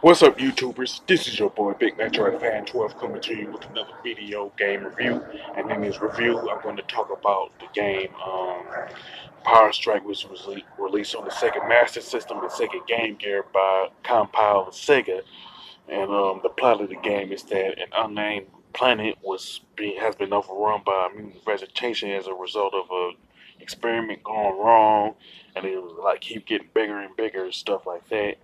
What's up, YouTubers? This is your boy Big Metroid Fan 12 coming to you with another video game review. And in this review, I'm going to talk about the game Power Strike, which was released on the Sega Master System and Sega Game Gear by compiled Sega. And the plot of the game is that an unnamed planet has been overrun by mutant vegetation as a result of a experiment going wrong, and it was like keep getting bigger and bigger and stuff like that.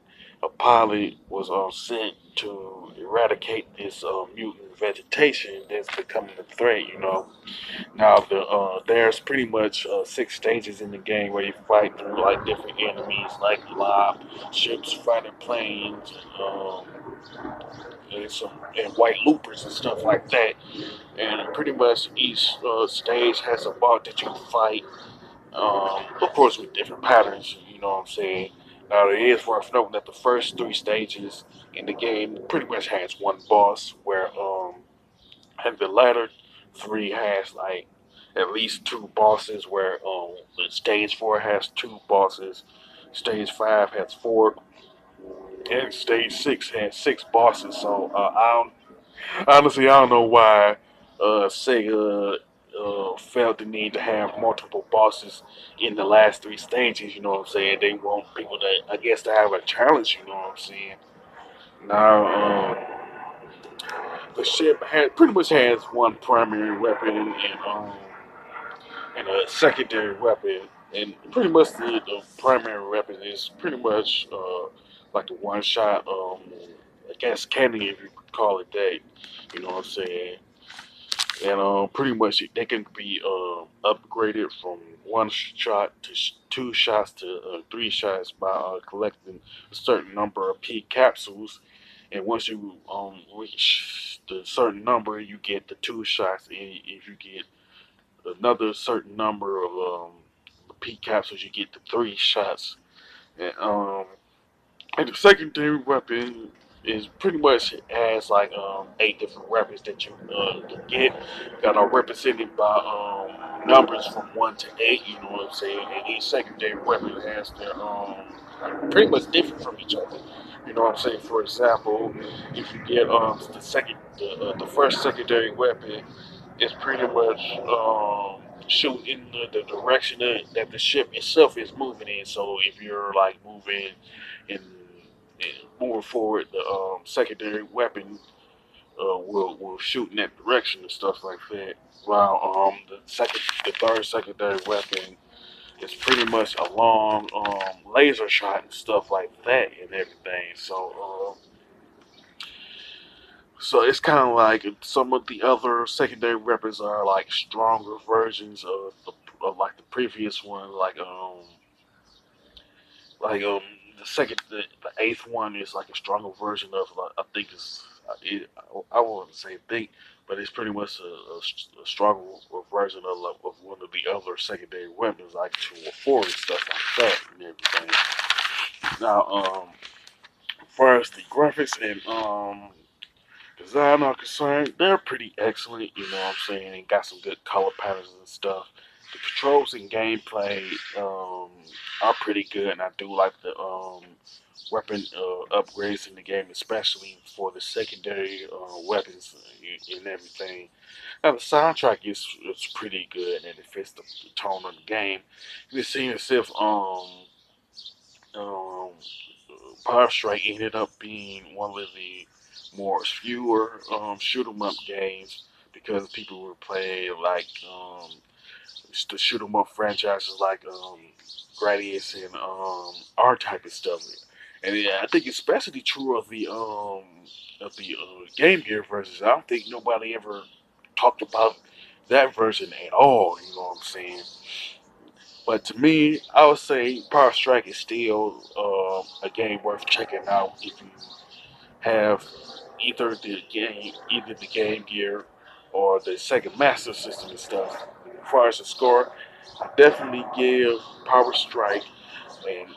A pilot was sent to eradicate this mutant vegetation that's becoming a threat. Now there's pretty much six stages in the game where you fight through like different enemies like lob ships, fighting planes, and white loopers and stuff like that. And pretty much each stage has a boss that you can fight. Of course, with different patterns. You know what I'm saying. Now it is worth noting that the first three stages in the game pretty much has one boss, where and the latter three has like at least two bosses. Where stage four has two bosses, stage five has four, and stage six has six bosses. So honestly, I don't know why Sega felt the need to have multiple bosses in the last three stages. You know what I'm saying? They want people to, I guess, to have a challenge. You know what I'm saying? Now, the ship pretty much has one primary weapon and a secondary weapon, and pretty much the primary weapon is pretty much like the one shot. I guess candy, if you could call it that. You know what I'm saying? And pretty much they can be upgraded from one shot to two shots to three shots by collecting a certain number of P capsules. And once you reach the certain number, you get the two shots. And if you get another certain number of P capsules, you get the three shots. And and the secondary weapon is pretty much has like eight different weapons that you can get that are represented by numbers from one to eight. You know what I'm saying? And each secondary weapon has their pretty much different from each other. You know what I'm saying? For example, if you get the first secondary weapon is pretty much shoot in the direction that the ship itself is moving in. So if you're like in, in moving forward, the secondary weapon will shoot in that direction and stuff like that. While the third secondary weapon is pretty much a long laser shot and stuff like that and everything. So it's kind of like some of the other secondary weapons are like stronger versions of like the previous one. Like the eighth one is like a stronger version of I think I wouldn't say think, but it's pretty much a stronger version of one of the other secondary weapons like two or four and stuff like that and everything. Now, as far as the graphics and design are concerned, they're pretty excellent. You know what I'm saying? And got some good color patterns and stuff. The controls and gameplay are pretty good, and I do like the weapon upgrades in the game, especially for the secondary weapons and everything. Now the soundtrack is pretty good, and it fits the tone of the game. It seems as if um, Power Strike ended up being one of the more fewer shoot 'em up games because people were playing like the shoot 'em up franchises like Gradius and R type of stuff. And yeah, I think especially true of the Game Gear versions. I don't think nobody ever talked about that version at all. You know what I'm saying? But to me, I would say Power Strike is still a game worth checking out if you have either the Game Gear or the Sega Master System and stuff. As far as the score, I definitely give Power Strike and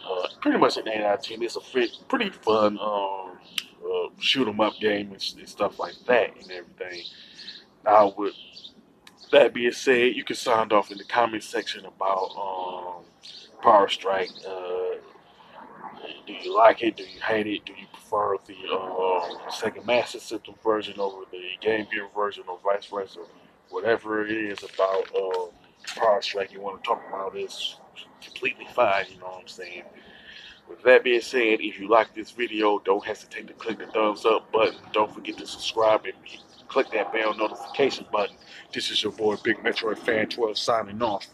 pretty much an 8 out of 10. It's a pretty fun shoot 'em up game and stuff like that and everything. Now, with that being said, you can sound off in the comment section about Power Strike. Do you like it? Do you hate it? Do you prefer the Sega Master System version over the Game Gear version, or vice versa? Whatever it is about Power Strike you want to talk about is completely fine. You know what I'm saying? With that being said, if you like this video, don't hesitate to click the thumbs up button. Don't forget to subscribe and click that bell notification button. This is your boy Big Metroid Fan 12 signing off.